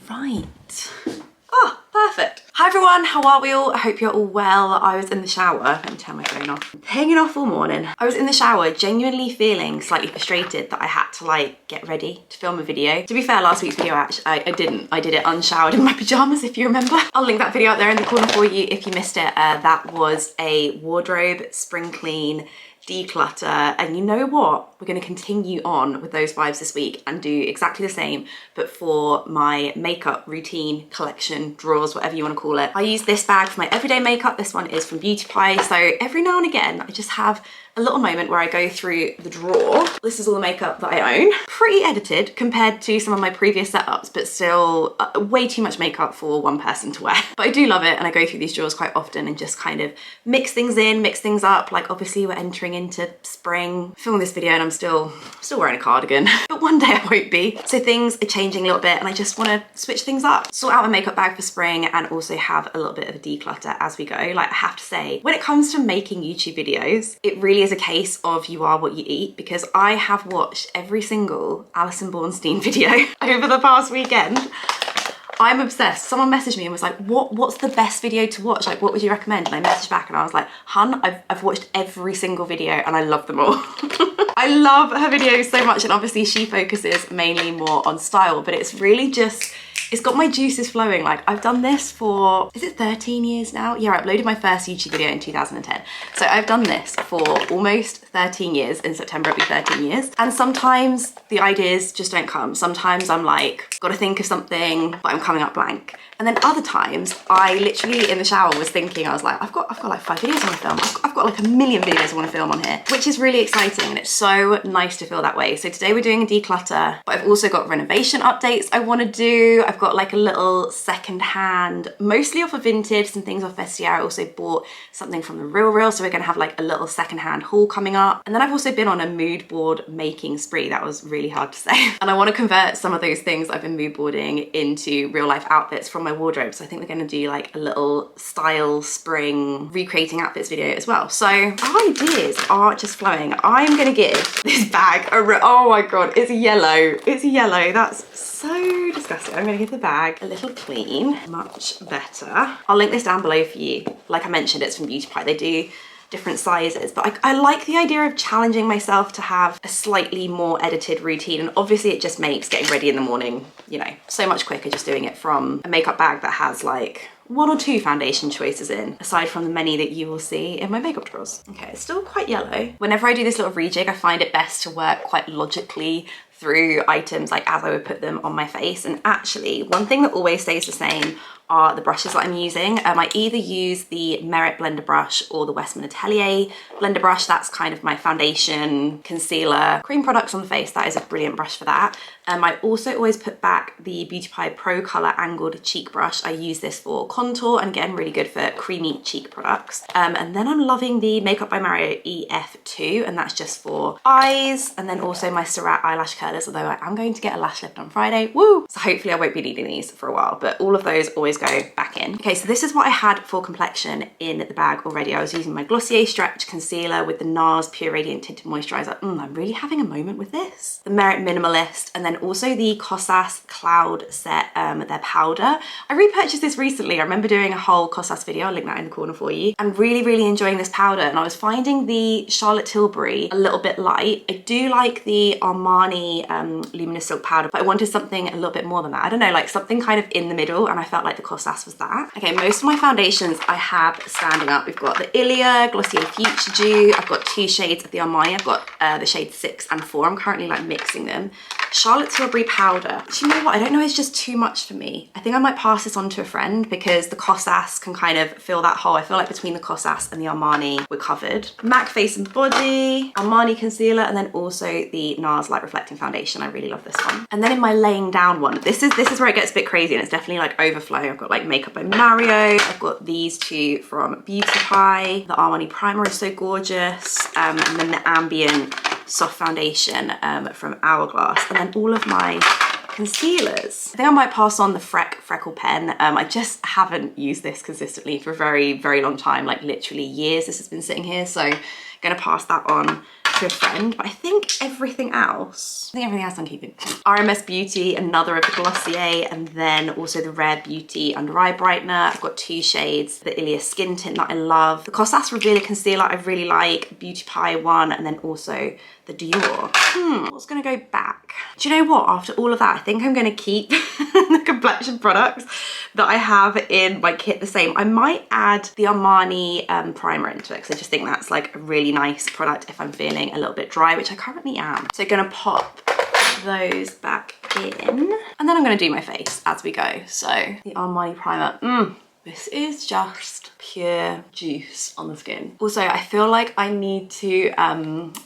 Right. Oh, perfect. Hi everyone, how are we all? I hope you're all well. I was in the shower. Let me turn my phone off. I'm hanging off all morning. I was in the shower genuinely feeling slightly frustrated that I had to like get ready to film a video. To be fair, last week's video actually, I didn't. I did it unshowered in my pajamas if you remember. I'll link that video out there in the corner for you if you missed it. That was a wardrobe spring clean, declutter, and you know what? We're going to continue on with those vibes this week and do exactly the same, but for my makeup routine collection, drawers, whatever you want to call it. I use this bag for my everyday makeup. This one is from Beauty Pie. So every now and again, I just have a little moment where I go through the drawer. This is all the makeup that I own. Pretty edited compared to some of my previous setups, but still way too much makeup for one person to wear. But I do love it, and I go through these drawers quite often and just kind of mix things in, mix things up. Like obviously we're entering into spring. I'm filming this video and I'm still wearing a cardigan, but one day I won't be. So things are changing a little bit and I just want to switch things up. Sort out my makeup bag for spring and also have a little bit of a declutter as we go. Like I have to say, when it comes to making YouTube videos, it really is a case of you are what you eat, because I have watched every single Alison Bornstein video over the past weekend. I'm obsessed. Someone messaged me and was like, what's the best video to watch? Like, what would you recommend? And I messaged back and I was like, hun, I've watched every single video and I love them all. I love her videos so much, and obviously she focuses mainly more on style, but it's really just, it's got my juices flowing. Like I've done this for, is it 13 years now? Yeah, I uploaded my first YouTube video in 2010. So I've done this for almost 13 years. In September it'll be 13 years. And sometimes the ideas just don't come. Sometimes I'm like, gotta think of something, but I'm coming up blank. And then other times I literally in the shower was thinking, I was like, I've got like 5 videos I want to film. I've got like a million videos I want to film on here, which is really exciting. And it's so nice to feel that way. So today we're doing a declutter, but I've also got renovation updates I want to do. I've got like a little secondhand, mostly off of Vinted, some things off Vestiaire. I also bought something from the Real. So we're going to have like a little secondhand haul coming up. And then I've also been on a mood board making spree. That was really hard to say. And I want to convert some of those things I've been mood boarding into real life outfits from my wardrobe. So I think we're going to do like a little style spring recreating outfits video as well. So our ideas are just flowing. I'm going to give this bag oh my god, it's yellow. It's yellow. That's so disgusting. I'm going to give the bag a little clean. Much better. I'll link this down below for you. Like I mentioned, it's from Beauty Pie. They do different sizes, but I like the idea of challenging myself to have a slightly more edited routine, and obviously it just makes getting ready in the morning, you know, so much quicker just doing it from a makeup bag that has like 1 or 2 foundation choices in, aside from the many that you will see in my makeup drawers. Okay, it's still quite yellow. Whenever I do this little rejig, I find it best to work quite logically through items like as I would put them on my face. And actually, one thing that always stays the same are the brushes that I'm using. I either use the Merit blender brush or the Westman Atelier blender brush. That's kind of my foundation, concealer, cream products on the face. That is a brilliant brush for that. I also always put back the Beauty Pie Pro Color Angled Cheek Brush. I use this for contour and again, really good for creamy cheek products. And then I'm loving the Makeup by Mario EF2, and that's just for eyes. And then also my Surratt eyelash curlers, although I am going to get a lash lift on Friday. Woo! So hopefully I won't be needing these for a while, but all of those always go back in. Okay, so this is what I had for Complexion in the bag already. I was using my Glossier Stretch Concealer with the NARS Pure Radiant Tinted Moisturizer. I'm really having a moment with this. The Merit Minimalist, and then also the Kosas Cloud Set, their powder. I repurchased this recently. I remember doing a whole Kosas video. I'll link that in the corner for you. I'm really enjoying this powder, and I was finding the Charlotte Tilbury a little bit light. I do like the Armani Luminous Silk Powder, but I wanted something a little bit more than that. I don't know, like something kind of in the middle, and I felt like the Kosas was that. Okay, most of my foundations I have standing up. We've got the Ilia Glossier Future Dew. I've got 2 shades of the Armani. I've got the shades 6 and 4. I'm currently like mixing them. Charlotte Tilbury powder. Do you know what? I don't know, it's just too much for me. I think I might pass this on to a friend because the Kosas can kind of fill that hole. I feel like between the Kosas and the Armani, we're covered. MAC Face and Body, Armani Concealer, and then also the NARS Light Reflecting Foundation. I really love this one. And then in my laying down one, this is where it gets a bit crazy, and it's definitely like overflowing. I've got like Makeup by Mario. I've got these 2 from Beauty Pie. The Armani Primer is so gorgeous. And then the Ambient Soft Foundation from Hourglass. And then all of my concealers. I think I might pass on the Freckle pen. I just haven't used this consistently for a very long time, like literally years this has been sitting here. So I'm gonna pass that on to a friend, but I think everything else I'm keeping. RMS Beauty, another of the Glossier, and then also the Rare Beauty Under Eye Brightener. I've got 2 shades, the Ilia Skin Tint that I love, the Kosas Revealer Concealer I really like, Beauty Pie one, and then also the Dior. What's gonna go back? Do you know what? After all of that, I think I'm gonna keep the Complexion products that I have in my kit the same. I might add the Armani primer into it because I just think that's like a really nice product if I'm feeling a little bit dry, which I currently am. So gonna pop those back in, and then I'm gonna do my face as we go. So the Armani primer, this is just pure juice on the skin. Also, I feel like I need to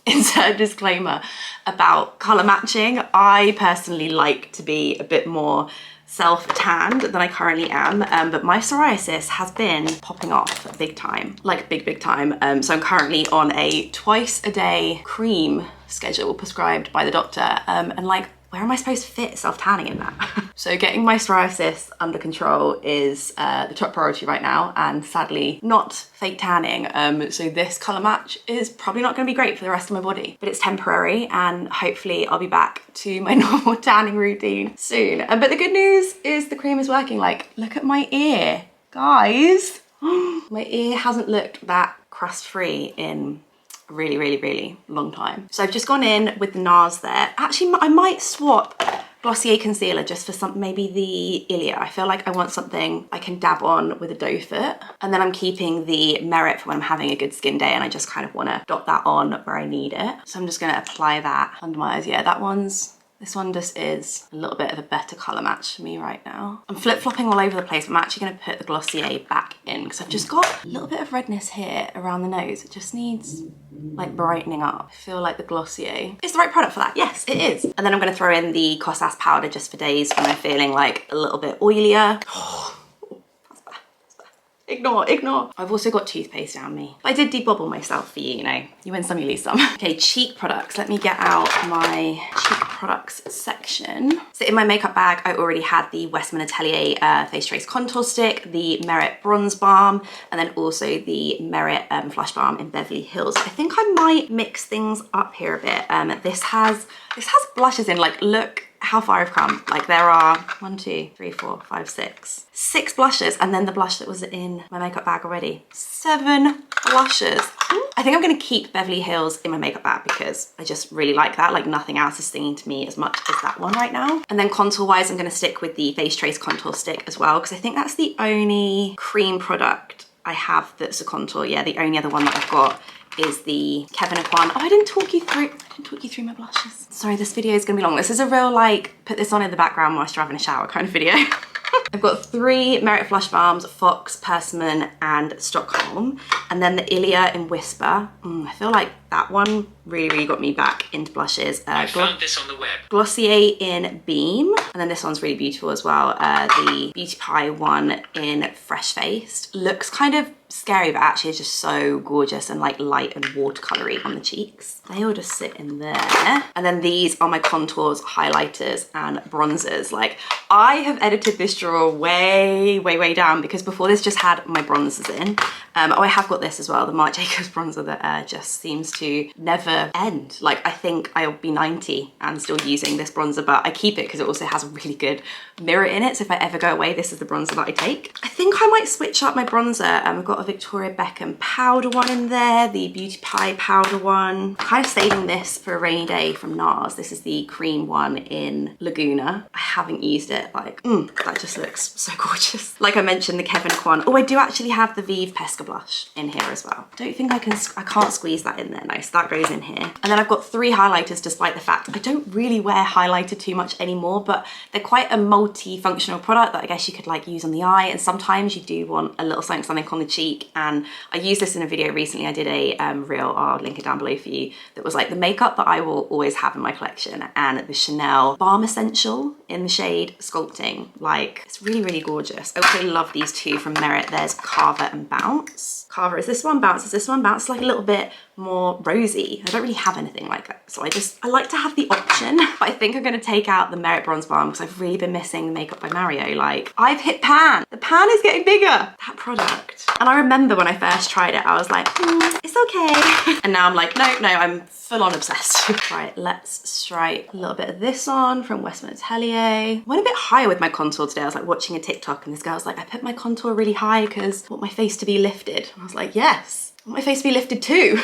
insert a disclaimer about color matching. I personally like to be a bit more self-tanned than I currently am, but my psoriasis has been popping off big time, like big time. So I'm currently on a twice a day cream schedule prescribed by the doctor, and like, where am I supposed to fit self-tanning in that? So getting my psoriasis under control is the top priority right now, and sadly not fake tanning. So this color match is probably not gonna be great for the rest of my body, but it's temporary, and hopefully I'll be back to my normal tanning routine soon. But the good news is the cream is working. Like, look at my ear, guys. My ear hasn't looked that crust-free in a really long time. So I've just gone in with the NARS there. Actually, I might swap Glossier concealer just for some, maybe the Ilia. I feel like I want something I can dab on with a doe foot. And then I'm keeping the Merit for when I'm having a good skin day and I just kind of want to dot that on where I need it. So I'm just going to apply that under my eyes. Yeah, this one just is a little bit of a better colour match for me right now. I'm flip-flopping all over the place, but I'm actually going to put the Glossier back in because I've just got a little bit of redness here around the nose. It just needs like brightening up. I feel like the Glossier is the right product for that. Yes, it is. And then I'm going to throw in the Kosas powder just for days when I'm feeling like a little bit oilier. Ignore. I've also got toothpaste down me. I did debobble myself for you, you know. You win some, you lose some. Okay, cheek products. Let me get out my cheek products section. So in my makeup bag, I already had the Westman Atelier Face Trace Contour Stick, the Merit Bronze Balm, and then also the Merit Flush Balm in Beverly Hills. I think I might mix things up here a bit. This has blushes in, like, look how far I've come. Like, there are 1, 2, 3, 4, 5, 6 blushes, and then the blush that was in my makeup bag already. 7 blushes. I think I'm gonna keep Beverly Hills in my makeup bag because I just really like that. Like, nothing else is singing to me as much as that one right now. And then contour wise, I'm gonna stick with the Face Trace Contour Stick as well, because I think that's the only cream product I have that's a contour. Yeah, the only other one that I've got is the Kevyn Aucoin. Oh, I didn't talk you through my blushes. Sorry, this video is gonna be long. This is a real, like, put this on in the background whilst you're having a shower kind of video. I've got 3 Merit Flush Balms, Fox, Persimmon, and Stockholm. And then the Ilia in Whisper. I feel like that one really got me back into blushes. I found this on the web. Glossier in Beam. And then this one's really beautiful as well. The Beauty Pie one in Fresh Faced. Looks kind of scary, but actually is just so gorgeous and like light and watercolory on the cheeks. They all just sit in there. And then these are my contours, highlighters, and bronzers. Like, I have edited this drawer way down because before this just had my bronzers in. Oh, I have got this as well, the Marc Jacobs bronzer that just seems to never end. Like, I think I'll be 90 and still using this bronzer, but I keep it because it also has a really good mirror in it. So if I ever go away, this is the bronzer that I take. I think I might switch up my bronzer. I've got a Victoria Beckham powder one in there, the Beauty Pie powder one. Kind of saving this for a rainy day from NARS. This is the cream one in Laguna. I haven't used it, like, that just looks so gorgeous. Like I mentioned, the Kevyn Aucoin. Oh, I do actually have the Vive Pesca blush in here as well. Don't think I can't squeeze that in there. No, so that goes in here. And then I've got 3 highlighters, despite the fact I don't really wear highlighter too much anymore, but they're quite a multi-functional product that I guess you could like use on the eye, and sometimes you do want a little something on the cheek. And I used this in a video recently. I did a reel, I'll link it down below for you, that was like the makeup that I will always have in my collection, and the Chanel Balm Essential in the shade Sculpting. Like, it's really gorgeous. I also love these 2 from Merit. There's Carver and Bounce. Carver is this one, Bounce is this one. Bounce is like a little bit more more rosy. I don't really have anything like that. So I like to have the option, but I think I'm gonna take out the Merit Bronze Balm because I've really been missing the Makeup by Mario. Like, I've hit pan. The pan is getting bigger. That product. And I remember when I first tried it, I was like, it's okay. And now I'm like, no, I'm full on obsessed. Right, let's strike a little bit of this on from Westman Atelier. I went a bit higher with my contour today. I was like watching a TikTok and this girl was like, I put my contour really high because I want my face to be lifted. And I was like, yes, I want my face to be lifted too.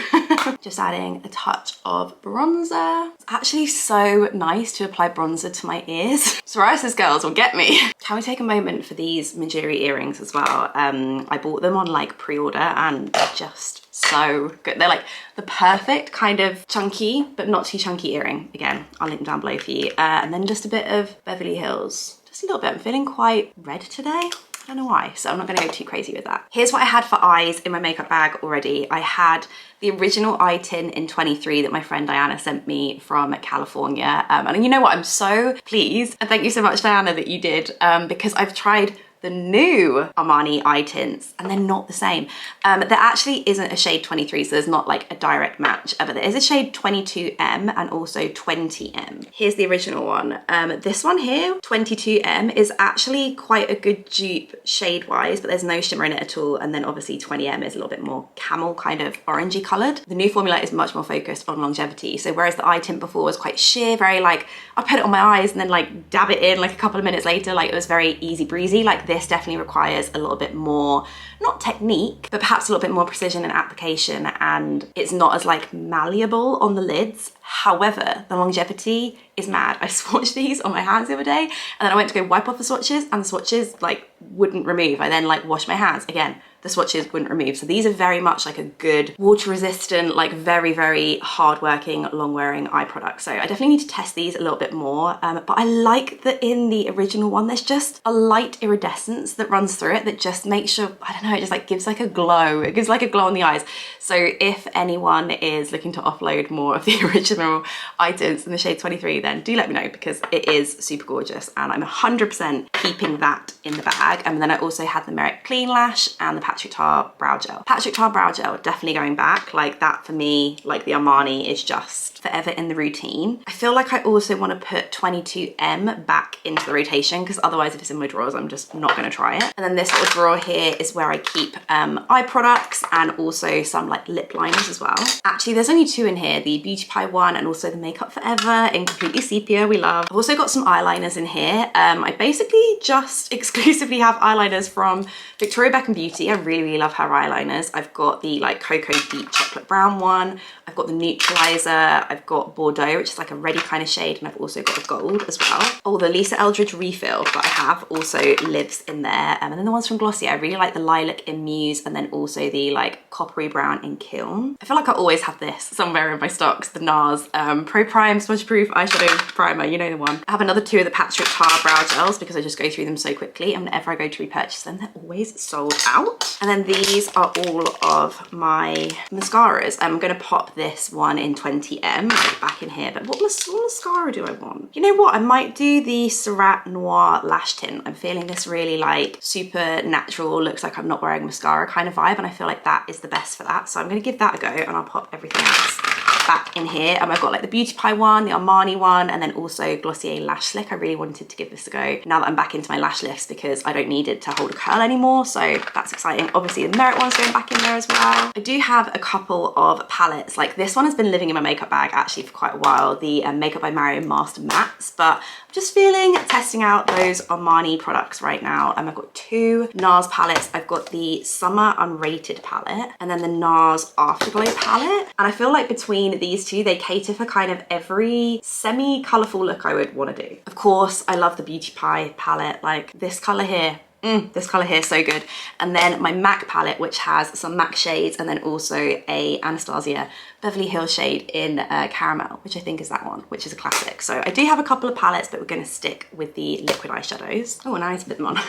Just adding a touch of bronzer. It's actually so nice to apply bronzer to my ears. Psoriasis girls will get me. Can we take a moment for these Mejuri earrings as well? I bought them on like pre-order and just so good. They're like the perfect kind of chunky, but not too chunky earring. Again, I'll link them down below for you. And then just a bit of Beverly Hills. Just a little bit. I'm feeling quite red today. I don't know why, so I'm not gonna go too crazy with that. Here's what I had for eyes in my makeup bag already. I had the original eye tin in 23 that my friend Diana sent me from California. And you know what, I'm so pleased, and thank you so much, Diana, that you did, because I've tried the new Armani eye tints and they're not the same. There actually isn't a shade 23, so there's not like a direct match, but there is a shade 22M and also 20M. Here's the original one. This one here, 22M, is actually quite a good dupe shade wise, but there's no shimmer in it at all. And then obviously 20M is a little bit more camel kind of orangey colored. The new formula is much more focused on longevity. So whereas the eye tint before was quite sheer, very like, I put it on my eyes and then like dab it in like a couple of minutes later, like it was very easy breezy. Like this definitely requires a little bit more, not technique, but perhaps a little bit more precision in application, and it's not as like malleable on the lids. However, the longevity is mad. I swatched these on my hands the other day and then I went to go wipe off the swatches and the swatches like wouldn't remove. I then like washed my hands again. The swatches wouldn't remove. So these are very much like a good water resistant, like very, very hard working, long wearing eye product. So I definitely need to test these a little bit more. But I like that in the original one, there's just a light iridescence that runs through it that just makes sure, I don't know, it just like gives like a glow. It gives like a glow on the eyes. So if anyone is looking to offload more of the original eye tints in the shade 23, then do let me know because it is super gorgeous and I'm 100% keeping that in the bag. And then I also had the Merit Clean Lash and the Patrick Tar Brow Gel. Patrick Tar Brow Gel, definitely going back. Like that for me, like the Armani is just forever in the routine. I feel like I also want to put 22M back into the rotation because otherwise if it's in my drawers, I'm just not going to try it. And then this little drawer here is where I keep eye products and also some like lip liners as well. Actually, there's only two in here, the Beauty Pie one and also the Makeup Forever in Completely Sepia, we love. I've also got some eyeliners in here. I basically just exclusively have eyeliners from Victoria Beckham Beauty. I really love her eyeliners. I've got the like Cocoa Deep Chocolate Brown one. I've got the Neutralizer. I've got Bordeaux, which is like a reddy kind of shade. And I've also got the gold as well. Oh, the Lisa Eldridge refill that I have also lives in there. And then the ones from Glossier, I really like the Lilac in Muse and then also the like coppery brown in Kiln. I feel like I always have this somewhere in my stocks, the NARS Pro Prime Smudge Proof Eyeshadow Primer, you know the one. I have another two of the Patrick Tar Brow Gels because I just go through them so quickly, and whenever I go to repurchase them, they're always sold out. And then these are all of my mascaras. I'm gonna pop this one in 20M back in here, but what mascara do I want? You know what, I might do the Surratt Noir Lash Tint. I'm feeling this really like super natural, looks like I'm not wearing mascara kind of vibe, and I feel like that is the best for that. So I'm gonna give that a go and I'll pop everything else back in here. I've got like the Beauty Pie one, the Armani one, and then also Glossier Lash Slick. I really wanted to give this a go now that I'm back into my lash lifts because I don't need it to hold a curl anymore, so that's exciting. Obviously the Merit one's going back in there as well. I do have a couple of palettes. Like this one has been living in my makeup bag actually for quite a while, the Makeup by Mario Master Mattes, but I'm just feeling testing out those Armani products right now. I've got two NARS palettes. I've got the Summer Unrated palette and then the NARS Afterglow palette, and I feel like between these two they cater for kind of every semi-colourful look I would want to do. Of course I love the Beauty Pie palette, like this colour here. This colour here is so good. And then my MAC palette, which has some MAC shades and then also a Anastasia Beverly Hills shade in Caramel, which I think is that one, which is a classic. So I do have a couple of palettes, but we're going to stick with the liquid eyeshadows. Oh, and I need to put them on.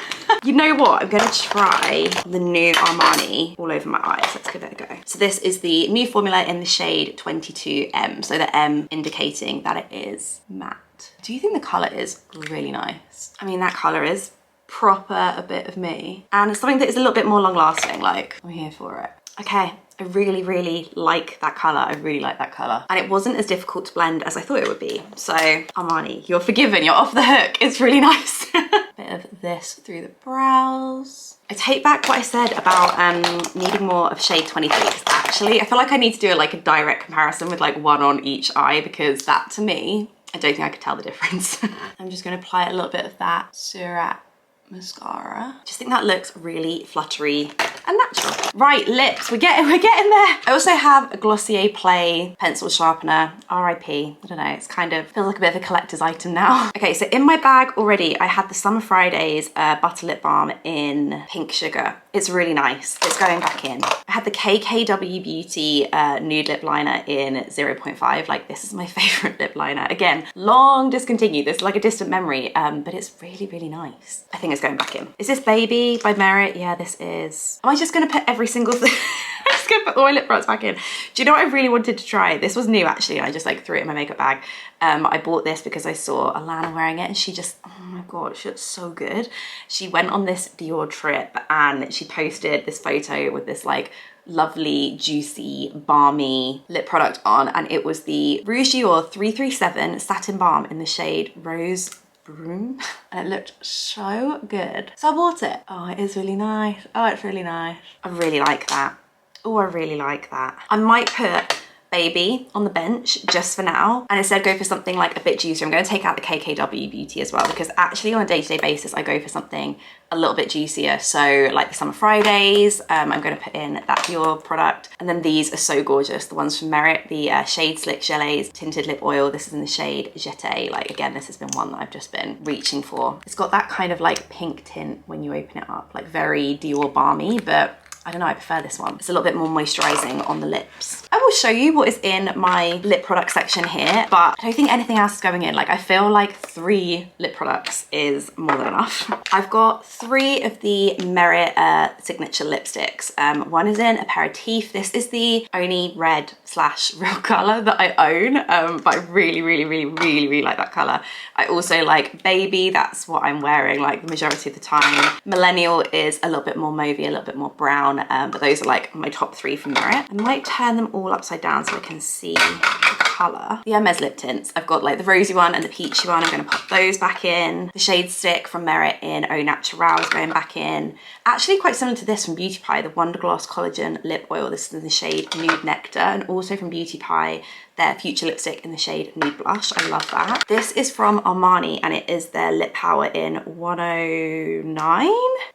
You know what? I'm going to try the new Armani all over my eyes. Let's give it a go. So this is the new formula in the shade 22M. So the M indicating that it is matte. Do you think the colour is really nice? I mean, that colour is proper a bit of me, and it's something that is a little bit more long lasting. Like, I'm here for it. Okay, I really, really like that colour. I really like that colour. And it wasn't as difficult to blend as I thought it would be. So Armani, you're forgiven, you're off the hook. It's really nice. Bit of this through the brows. I take back what I said about needing more of shade 23, because actually I feel like I need to do like a direct comparison with like one on each eye, because that to me, I don't think I could tell the difference. I'm just going to apply a little bit of that Surat mascara. Just think that looks really fluttery and natural. Right, lips, we're getting there. I also have a Glossier Play pencil sharpener, RIP. I don't know, it's kind of feels like a bit of a collector's item now. Okay, so in my bag already, I had the Summer Fridays Butter Lip Balm in Pink Sugar. It's really nice. It's going back in. I had the KKW Beauty nude lip liner in 0.5. Like, this is my favorite lip liner. Again, long discontinued. This is like a distant memory, but it's really, really nice. I think it's going back in. Is this Baby by Merit? Yeah, this is. Am I just gonna put every single thing? I'm just gonna put all my lip products back in. Do you know what I really wanted to try? This was new actually, and I just like threw it in my makeup bag. I bought this because I saw Alana wearing it and she just, oh my God, she looks so good. She went on this Dior trip and she posted this photo with this like lovely, juicy, balmy lip product on, and it was the Rouge Dior 337 Satin Balm in the shade Rose Broom, and it looked so good. So I bought it. Oh, it is really nice. Oh, it's really nice. I really like that. Oh, I really like that. I might put Baby on the bench just for now, and instead go for something like a bit juicier. I'm going to take out the KKW Beauty as well, because actually on a day-to-day basis I go for something a little bit juicier. So like the Summer Fridays, I'm going to put in that Dior product, and then these are so gorgeous, the ones from Merit, the Shade Slick Gelées Tinted Lip Oil. This is in the shade Jeté. Like, again, this has been one that I've just been reaching for. It's got that kind of like pink tint when you open it up, like very Dior balmy, but I don't know, I prefer this one. It's a little bit more moisturizing on the lips. I will show you what is in my lip product section here, but I don't think anything else is going in. Like, I feel like 3 lip products is more than enough. I've got 3 of the Merit signature lipsticks. One is in Aperitif. This is the only red / real color that I own, but I really, really, really, really, really like that color. I also like Baby. That's what I'm wearing like the majority of the time. Millennial is a little bit more mauvey, a little bit more brown. But those are like my top 3 from Merit. I might turn them all upside down so I can see the colour. The Hermes lip tints. I've got like the rosy one and the peachy one. I'm going to pop those back in. The Shade Stick from Merit in Au Naturel is going back in. Actually quite similar to this from Beauty Pie, the Wonder Gloss Collagen Lip Oil. This is in the shade Nude Nectar, and also from Beauty Pie, their Future lipstick in the shade Nude Blush. I love that. This is from Armani, and it is their Lip Power in 109.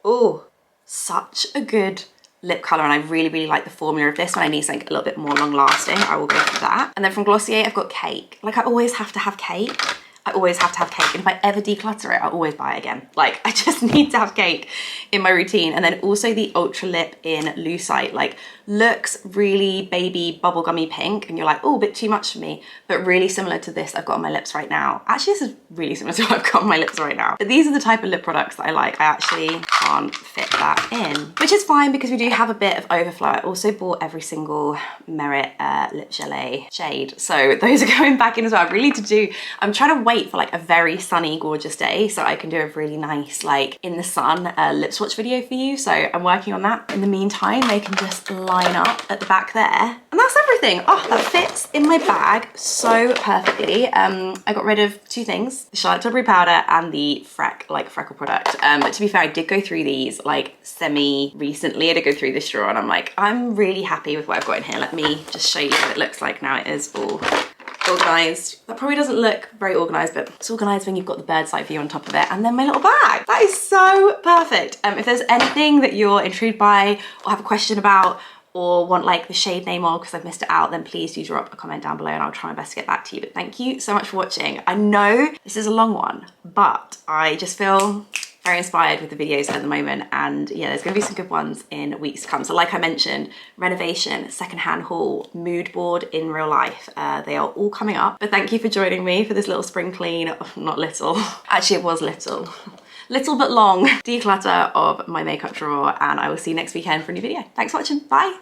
Oh, such a good lip colour, and I really, really like the formula of this. When I need something a little bit more long lasting, I will go for that. And then from Glossier, I've got Cake. Like, I always have to have Cake. I always have to have Cake, and if I ever declutter it, I always buy it again. Like, I just need to have Cake in my routine. And then also the Ultra Lip in Lucite, like, looks really baby bubblegummy pink, and you're like, oh, a bit too much for me, but really similar to this I've got on my lips right now. Actually, this is really similar to what I've got on my lips right now. But these are the type of lip products that I like. I actually can't fit that in, which is fine because we do have a bit of overflow. I also bought every single Merit lip gelée shade, so those are going back in as well. I really need to do, I'm trying to wait for like a very sunny, gorgeous day so I can do a really nice, like, in the sun lip swatch video for you. So I'm working on that. In the meantime, they can just line up at the back there, and that's everything. Oh, that fits in my bag so perfectly. I got rid of 2 things, the Charlotte Tilbury powder and the freckle product. But to be fair, I did go through these like semi recently. I did go through this drawer, and I'm like, I'm really happy with what I've got in here. Let me just show you what it looks like now. It is all organized. That probably doesn't look very organized, but it's organized when you've got the bird's eye view on top of it. And then my little bag. That is so perfect. If there's anything that you're intrigued by or have a question about, or want like the shade name or because I've missed it out, then please do drop a comment down below and I'll try my best to get back to you. But thank you so much for watching. I know this is a long one, but I just feel very inspired with the videos at the moment, and yeah, there's gonna be some good ones in weeks to come. So like I mentioned, renovation, secondhand haul, mood board in real life, they are all coming up. But thank you for joining me for this little spring clean, not little, actually it was little. Little but long declutter of my makeup drawer, and I will see you next weekend for a new video. Thanks for watching, bye.